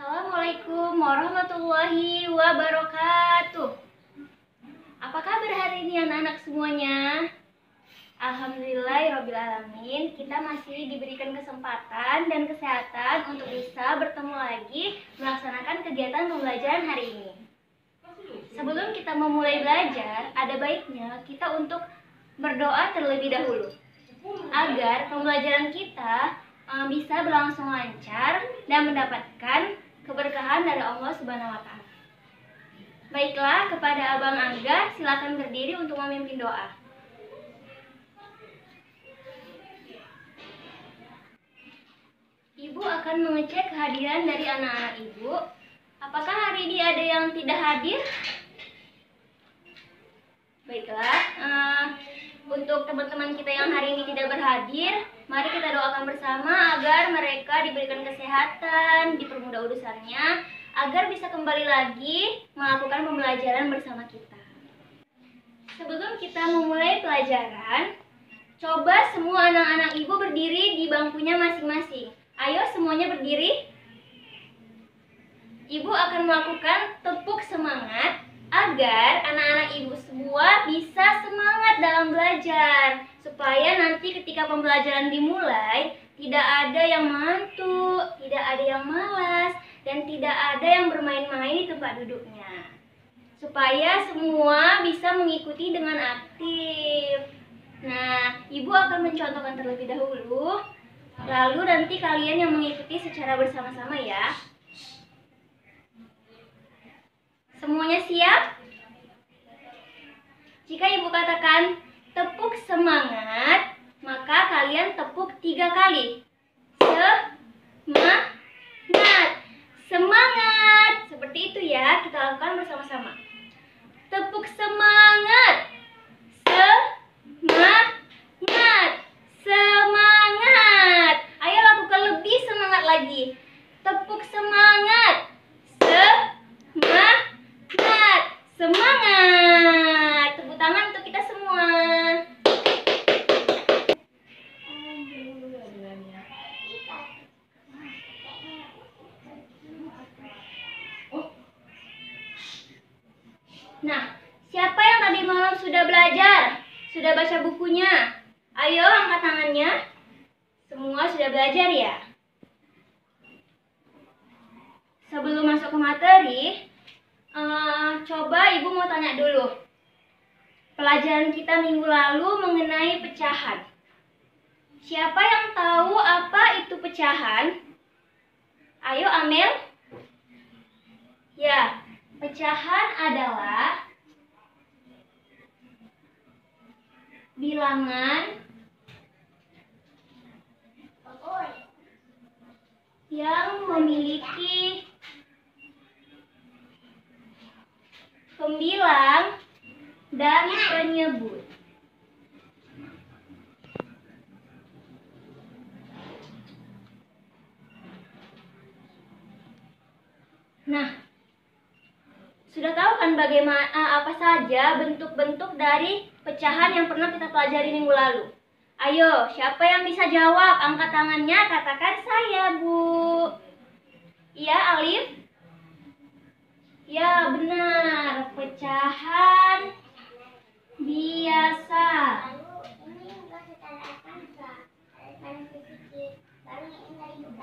Assalamualaikum warahmatullahi wabarakatuh. Apa kabar hari ini anak-anak semuanya? Alhamdulillahirrabbilalamin, kita masih diberikan kesempatan dan kesehatan untuk bisa bertemu lagi melaksanakan kegiatan pembelajaran hari ini. Sebelum kita memulai belajar, ada baiknya kita untuk berdoa terlebih dahulu agar pembelajaran kita bisa berlangsung lancar dan mendapatkan keberkahan dari Allah Subhanahu wa Ta'ala. Baiklah, kepada Abang Angga, silakan berdiri untuk memimpin doa. Ibu akan mengecek kehadiran dari anak-anak Ibu. Apakah hari ini ada yang tidak hadir? Baiklah, untuk teman-teman kita yang hari ini tidak berhadir, mari kita doakan bersama agar mereka diberikan kesehatan, dipermudah urusannya, agar bisa kembali lagi melakukan pembelajaran bersama kita. Sebelum kita memulai pelajaran, coba semua anak-anak Ibu berdiri di bangkunya masing-masing. Ayo semuanya berdiri. Ibu akan melakukan tepuk semangat agar anak-anak Ibu semua bisa semangat dalam belajar, supaya nanti ketika pembelajaran dimulai tidak ada yang mengantuk, tidak ada yang malas, dan tidak ada yang bermain-main di tempat duduknya, supaya semua bisa mengikuti dengan aktif. Nah, Ibu akan mencontohkan terlebih dahulu, lalu nanti kalian yang mengikuti secara bersama-sama ya. Semuanya siap? Jika Ibu katakan tepuk semangat, maka kalian tepuk 3 kali. Semangat. Semangat. Seperti itu ya, kita lakukan bersama-sama. Tepuk semangat. Semangat. Semangat. Ayo lakukan lebih semangat lagi. Tepuk semangat. Semangat. Semangat. Tepuk tangan untuk kita semua. Nah, siapa yang tadi malam sudah belajar? Sudah baca bukunya? Ayo angkat tangannya. Semua sudah belajar ya? Sebelum masuk ke materi, coba Ibu mau tanya dulu. Pelajaran kita minggu lalu mengenai pecahan. Siapa yang tahu apa itu pecahan? Ayo Amel. Ya, pecahan adalah bilangan yang memiliki pembilang dan penyebut. Nah, sudah tahu kan bagaimana apa saja bentuk-bentuk dari pecahan yang pernah kita pelajari minggu lalu? Ayo, siapa yang bisa jawab? Angkat tangannya, katakan saya, Bu. Iya, Alif? Ya, benar. Pecahan biasa.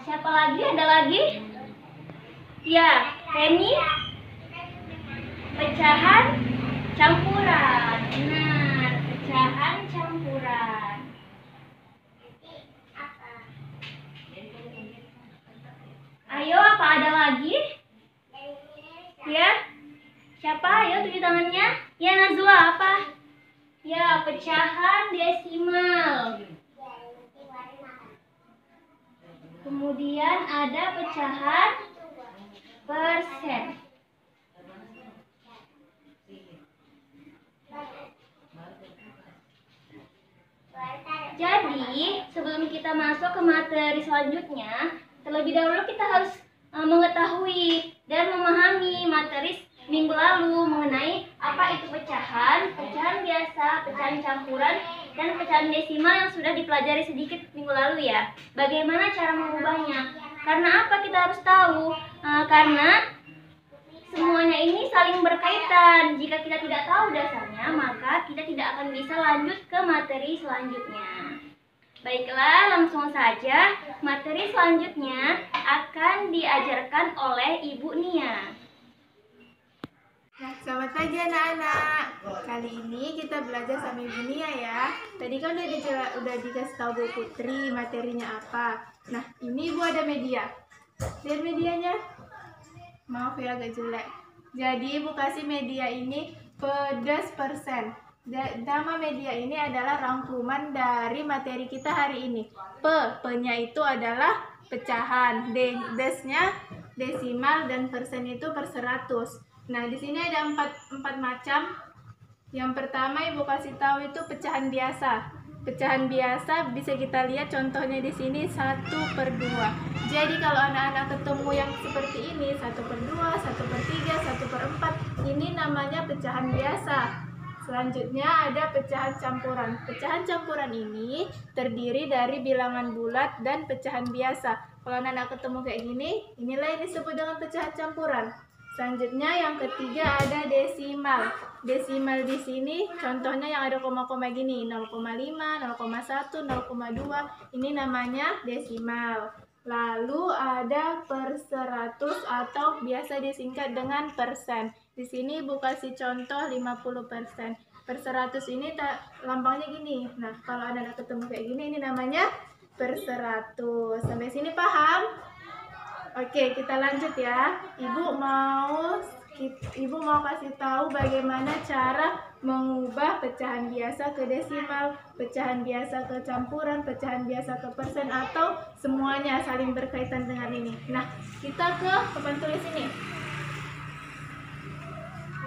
Siapa lagi? Ada lagi? Ya, Penny? Pecahan campuran. Benar, pecahan campuran. Ayo, apa ada lagi? Ya? Siapa? Ayo tunjuk tangannya. Ya, Nazwa, apa? Ya, pecahan desimal. Kemudian ada pecahan persen. Jadi, sebelum kita masuk ke materi selanjutnya, terlebih dahulu kita harus mengetahui dan memahami materi minggu lalu mengenai apa itu pecahan, pecahan biasa, pecahan campuran, dan pecahan desimal yang sudah dipelajari sedikit minggu lalu ya. Bagaimana cara mengubahnya? Karena apa kita harus tahu? Karena semuanya ini saling berkaitan. Jika kita tidak tahu dasarnya, maka kita tidak akan bisa lanjut ke materi selanjutnya. Baiklah, langsung saja materi selanjutnya akan diajarkan oleh Ibu Nia. Nah, selamat pagi anak-anak. Kali ini kita belajar sama Ibu Nia ya. Tadi kan udah dikasih tahu Bu Putri materinya apa. Nah, ini Ibu ada media. Lihat medianya. Maaf ya agak jelek. Jadi Ibu kasih media ini pedas persen. Nama media ini adalah rangkuman dari materi kita hari ini. P-nya itu adalah pecahan. Desnya desimal dan persen itu per 100. Nah, di sini ada empat macam. Yang pertama Ibu kasih tahu itu pecahan biasa. Pecahan biasa bisa kita lihat contohnya di sini 1/2. Jadi kalau anak-anak ketemu yang seperti ini 1/2, 1/3, 1/4, ini namanya pecahan biasa. Selanjutnya ada pecahan campuran. Pecahan campuran ini terdiri dari bilangan bulat dan pecahan biasa. Kalau anak-anak ketemu kayak gini, inilah yang disebut dengan pecahan campuran. Selanjutnya yang ketiga ada desimal. Desimal di sini contohnya yang ada koma-koma gini, 0,5, 0,1, 0,2. Ini namanya desimal. Lalu ada per 100 atau biasa disingkat dengan persen. Di sini Ibu kasih contoh 50%. Per 100 ini lambangnya gini. Nah, kalau anak-anak ketemu kayak gini, ini namanya per 100. Sampai sini paham? Oke, kita lanjut ya. Ibu mau kasih tahu bagaimana cara mengubah pecahan biasa ke desimal, pecahan biasa ke campuran, pecahan biasa ke persen, atau semuanya saling berkaitan dengan ini. Nah, kita ke papan tulis ini.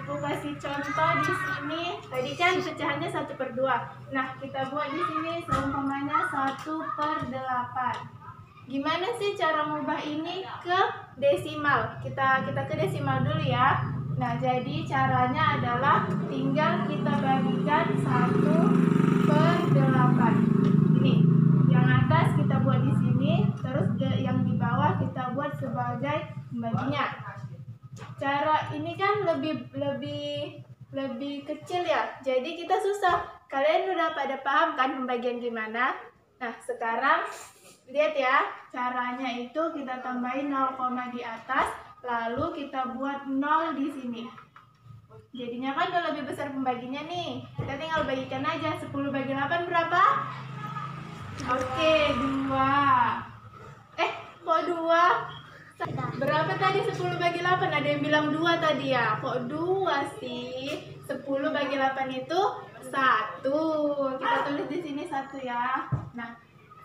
Ibu kasih contoh di sini. Tadi kan pecahannya 1/2. Nah, kita buat di sini seumpamanya 1/8. Gimana sih cara mengubah ini ke desimal? Kita ke desimal dulu ya. Nah, jadi caranya adalah tinggal kita bagikan 1/8. Ini, yang atas kita buat di sini, terus yang di bawah kita buat sebagai pembaginya. Cara ini kan lebih kecil ya. Jadi kita susah. Kalian udah pada paham kan pembagian gimana? Nah, sekarang lihat ya, caranya itu kita tambahin 0, di atas, lalu kita buat 0 di sini. Jadinya kan udah lebih besar pembaginya nih. Kita tinggal bagikan aja. 10 bagi 8 berapa? Oke, 2. Kok 2? Berapa tadi 10 bagi 8? Ada yang bilang 2 tadi ya. Kok 2 sih? 10 bagi 8 itu 1. Kita tulis di sini 1 ya. Nah,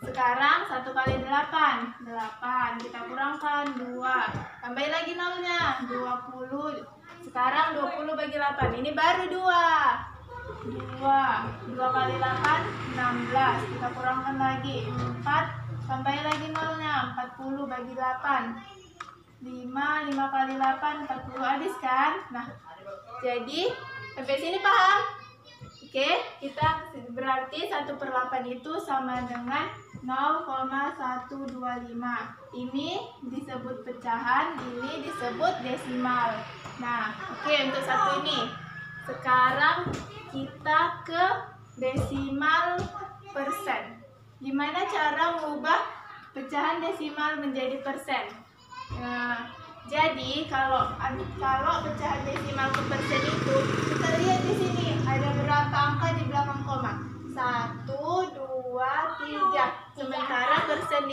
sekarang 1 kali 8, 8. Kita kurangkan 2. Tambahin lagi nolnya, 20. Sekarang 20 bagi 8. Ini baru 2. 2 kali 8, 16. Kita kurangkan lagi 4. Tambahin lagi nolnya, 40 bagi 8. 5 kali 8, 40. Habis kan? Nah, jadi sampai sini paham? Oke, kita berarti 1/8 itu sama dengan 0,125. Ini disebut pecahan, ini disebut desimal. Nah, oke, untuk satu ini. Sekarang kita ke desimal persen. Gimana cara mengubah pecahan desimal menjadi persen? Nah, jadi kalau pecahan desimal ke persen itu, kita lihat di sini ada berapa angka di belakang koma. 1, 2, 3. Sementara persen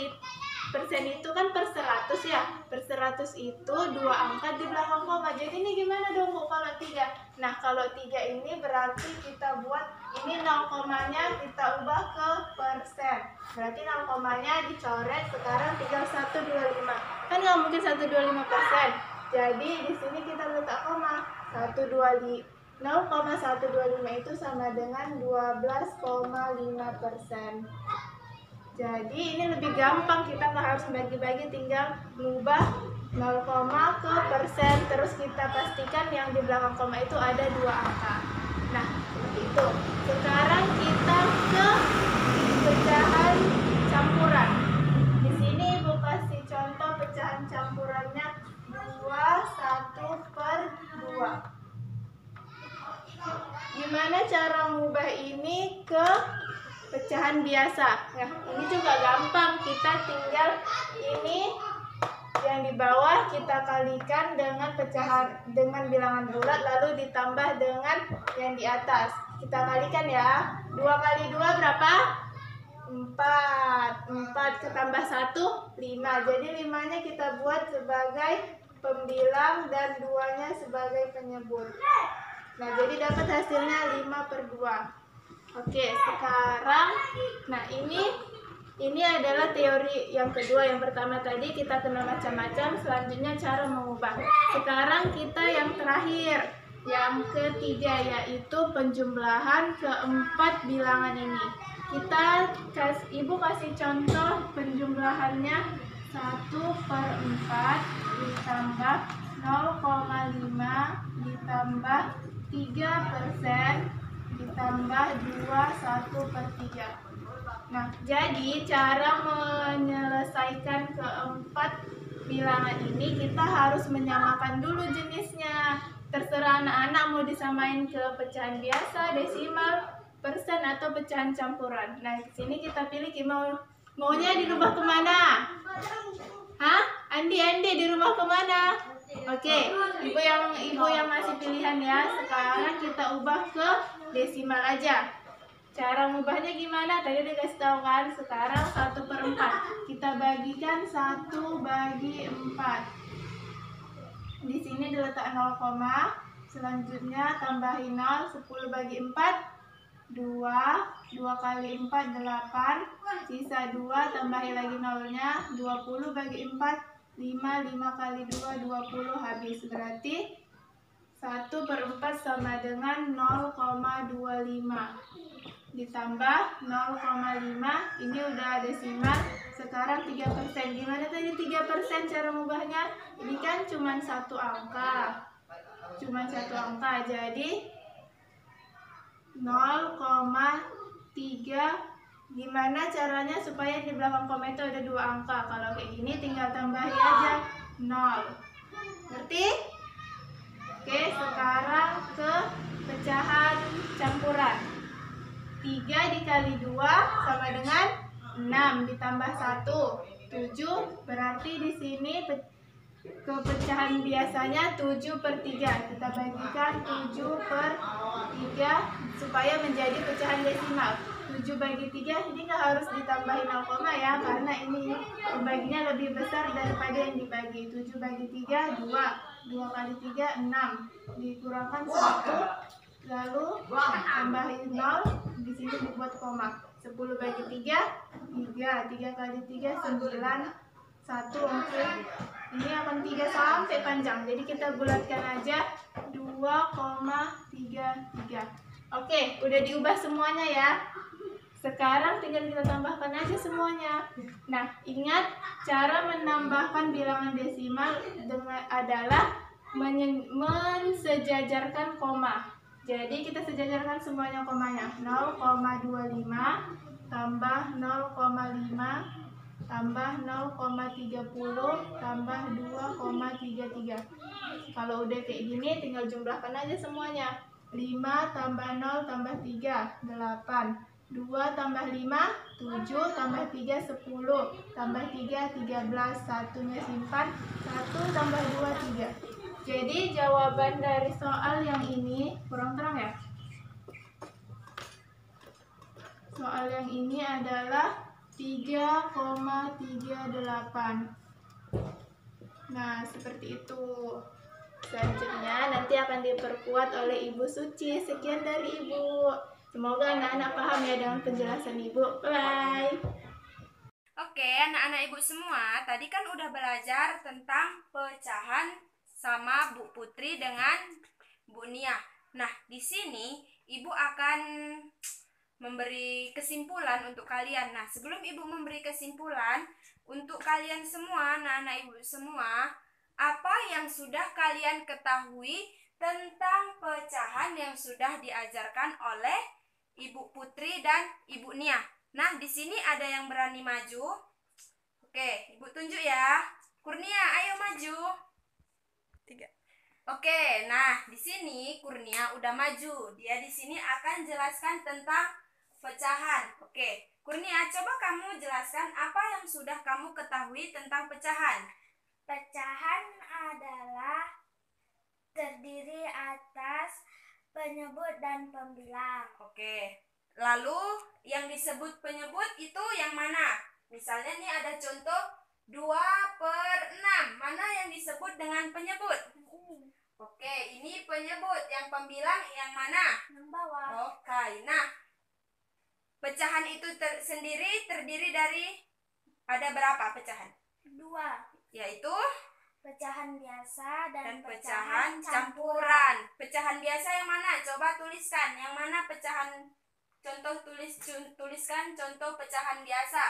itu kan per 100 ya. Per 100 itu 2 angka di belakang koma. Jadi ini gimana dong Bu kalau 3? Nah, kalau 3 ini berarti kita buat ini 0 komanya kita ubah ke persen. Berarti 0 komanya dicoret, sekarang tinggal 125. Kan nggak mungkin 125%. Jadi di sini kita letak koma. 0,125 itu sama dengan 12,5%. Jadi ini lebih gampang, kita nggak harus bagi-bagi, tinggal mengubah 0, ke persen, terus kita pastikan yang di belakang koma itu ada 2 angka. Nah, seperti itu. Sekarang kita ke pecahan campuran. Di sini Ibu kasih contoh pecahan campurannya gimana cara mengubah ini ke pecahan biasa? Nah, ini juga gampang. Kita tinggal ini yang di bawah kita kalikan dengan bilangan bulat, lalu ditambah dengan yang di atas. Kita kalikan ya. 2 kali 2 berapa? 4. 4 ketambah 1, 5. Jadi 5-nya kita buat sebagai pembilang dan 2-nya sebagai penyebut. Nah, jadi dapat hasilnya 5/2. Oke, sekarang nah ini adalah teori yang kedua. Yang pertama tadi kita kenal macam-macam, selanjutnya cara mengubah. Sekarang kita yang terakhir, yang ketiga, yaitu penjumlahan keempat bilangan ini. Ibu kasih contoh penjumlahannya. 1/4 ditambah 0,5 ditambah 3% ditambah 1/3. Nah, jadi cara menyelesaikan keempat bilangan ini kita harus menyamakan dulu jenisnya. Terserah anak-anak mau disamain ke pecahan biasa, desimal, persen, atau pecahan campuran. Nah, di sini kita pilih maunya dirubah kemana? Hah? Andi dirubah kemana? Oke, ibu yang masih pilihan ya. Sekarang kita ubah ke desimal aja. Cara mengubahnya gimana? Tadi udah kasih tahu kan. Sekarang 1/4 kita bagikan 1/4. Di sini diletak 0, selanjutnya tambahin 0. 10/4 2. 2 kali 4 8. Sisa 2, tambahin lagi 0-nya. 20/4 5. 5 kali 2 20. Habis. Berarti 1/4 sama dengan 0,25 ditambah 0,5. Ini udah desimal. Sekarang 3%. Gimana tadi 3% cara mengubahnya? Ini kan cuma satu angka. Jadi 0,3. Gimana caranya supaya di belakang koma itu ada 2 angka? Kalau kayak gini tinggal tambahin aja 0. Ngerti? Oke, sekarang ke pecahan campuran. 3 dikali 2 sama dengan 6 ditambah 1, 7. Berarti di sini ke pecahan biasanya 7/3. Kita bagikan 7/3 supaya menjadi pecahan desimal. 7/3 ini nggak harus ditambahin 0, ya, karena ini pembaginya lebih besar daripada yang dibagi. 7/3 2. 2 kali 3 6. Dikurangkan 1, lalu tambahin 0. Di sini dibuat koma. 10/3 3. 3 kali 3 9. 1. Oke. Ini akan 3 sampai panjang. Jadi kita bulatkan aja 2,33. Oke, udah diubah semuanya ya. Sekarang tinggal kita tambahkan aja semuanya. Nah, ingat cara menambahkan bilangan desimal adalah mensejajarkan koma. Jadi kita sejajarkan semuanya komanya. 0,25 tambah 0,5 tambah 0,30 tambah 2,33. Kalau udah kayak gini tinggal jumlahkan aja semuanya. 5 tambah 0 tambah 3 8. 2 tambah 5 7 tambah 3 10 tambah 3 13. Satunya simpan. 1 tambah 2 3. Jadi jawaban dari soal yang ini kurang terang ya. Soal yang ini adalah 3,38. Nah, seperti itu. Selanjutnya nanti akan diperkuat oleh Ibu Suci. Sekian dari Ibu. Semoga anak-anak paham ya dengan penjelasan Ibu. Bye. Oke, anak-anak Ibu semua, tadi kan udah belajar tentang pecahan sama Bu Putri dengan Bu Nia. Nah, di sini Ibu akan memberi kesimpulan untuk kalian. Nah, sebelum Ibu memberi kesimpulan untuk kalian semua, anak-anak Ibu semua, apa yang sudah kalian ketahui tentang pecahan yang sudah diajarkan oleh Ibu Putri dan Ibu Nia? Nah, di sini ada yang berani maju. Oke, Ibu tunjuk ya. Kurnia, ayo maju. 3. Oke, nah di sini Kurnia udah maju. Dia di sini akan jelaskan tentang pecahan. Oke, Kurnia, coba kamu jelaskan apa yang sudah kamu ketahui tentang pecahan. Pecahan adalah terdiri atas penyebut dan pembilang. Oke, lalu yang disebut penyebut itu yang mana? Misalnya nih ada contoh 2/6. Mana yang disebut dengan penyebut? Oke, ini penyebut. Yang pembilang yang mana? Yang bawah. Oke, nah pecahan itu sendiri terdiri dari ada berapa pecahan? 2. Yaitu Pecahan biasa dan dan pecahan campuran. Pecahan biasa yang mana? Coba tuliskan. Yang mana pecahan? Contoh tuliskan contoh pecahan biasa.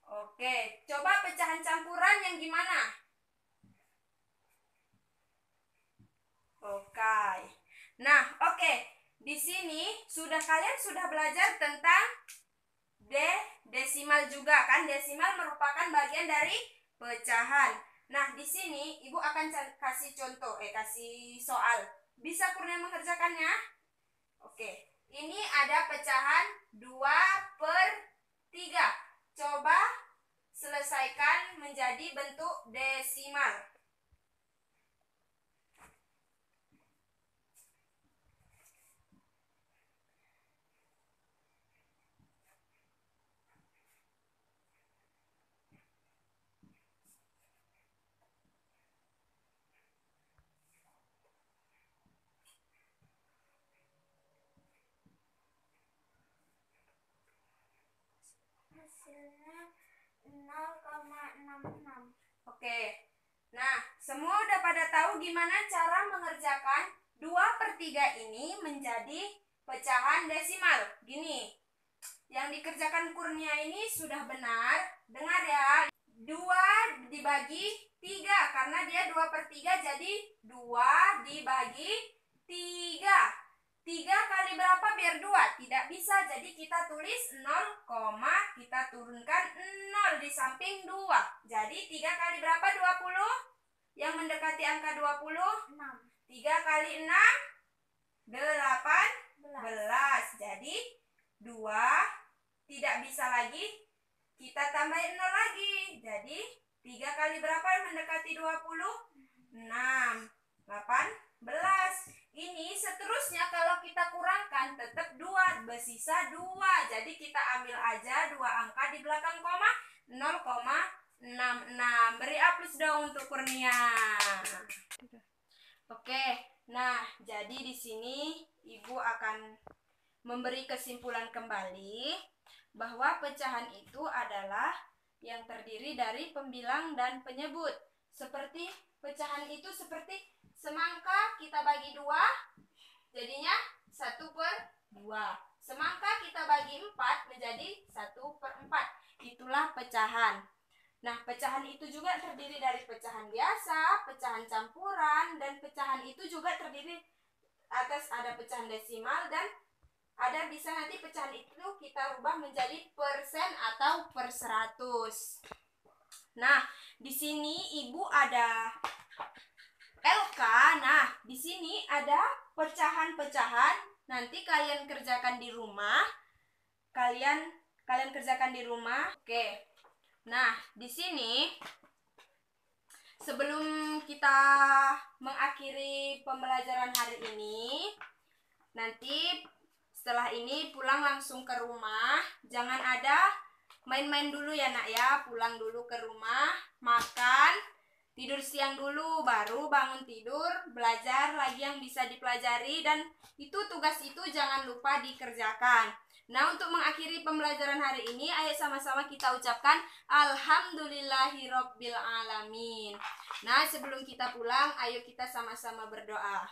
Oke, coba pecahan campuran yang gimana? Oke. Nah, oke. Di sini kalian sudah belajar tentang desimal juga kan? Desimal merupakan bagian dari pecahan. Nah, di sini Ibu akan kasih contoh, kasih soal. Bisa Kurnia mengerjakannya? Oke. Ini ada pecahan 2/3. Coba selesaikan menjadi bentuk desimal. Hasilnya 0,66. Oke. Nah, semua udah pada tahu gimana cara mengerjakan 2/3 ini menjadi pecahan desimal. Gini. Yang dikerjakan Kurnia ini sudah benar. Dengar ya. 2 dibagi 3 karena dia 2/3 jadi 2 dibagi 3. 3 kali berapa biar 2? Tidak bisa, jadi kita tulis 0, kita turunkan 0 di samping 2. Jadi 3 kali berapa? 20? Yang mendekati angka 20? 6. 3 kali 6? 18. Jadi 2 tidak bisa lagi, kita tambahin 0 lagi. Jadi 3 kali berapa yang mendekati 20? 6. 18. Ini seterusnya kalau kita kurangkan tetap 2, bersisa 2. Jadi kita ambil aja 2 angka di belakang koma, 0,66. Beri aplaus dong untuk Kurnia. Oke, nah jadi di sini Ibu akan memberi kesimpulan kembali bahwa pecahan itu adalah yang terdiri dari pembilang dan penyebut. Seperti pecahan itu seperti semangka kita bagi 2, jadinya 1/2. Semangka kita bagi 4 menjadi 1/4. Itulah pecahan. Nah, pecahan itu juga terdiri dari pecahan biasa, pecahan campuran, dan pecahan itu juga terdiri atas ada pecahan desimal dan ada bisa nanti pecahan itu kita rubah menjadi persen atau per 100. Nah, di sini Ibu ada LK. Nah, di sini ada pecahan-pecahan. Nanti kalian kerjakan di rumah. Kalian kerjakan di rumah. Oke. Nah, di sini sebelum kita mengakhiri pembelajaran hari ini, nanti setelah ini pulang langsung ke rumah. Jangan ada main-main dulu ya nak ya. Pulang dulu ke rumah, makan, tidur siang dulu, baru bangun tidur, belajar lagi yang bisa dipelajari, dan itu tugas itu jangan lupa dikerjakan. Nah, untuk mengakhiri pembelajaran hari ini, ayo sama-sama kita ucapkan Alhamdulillahirabbil alamin. Nah, sebelum kita pulang, ayo kita sama-sama berdoa.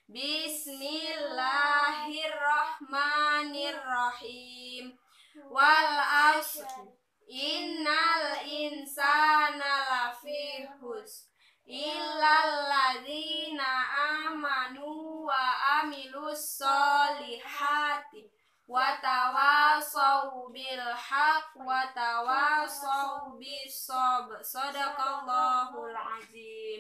Bismillahirrahmanirrahim. Wal 'ashr. Innal insana lafi khusr illal ladzina amanu wa amilus solihati wa tawassaw bil haqq wa tawassaw bis sabr. Shadaqallahul azim.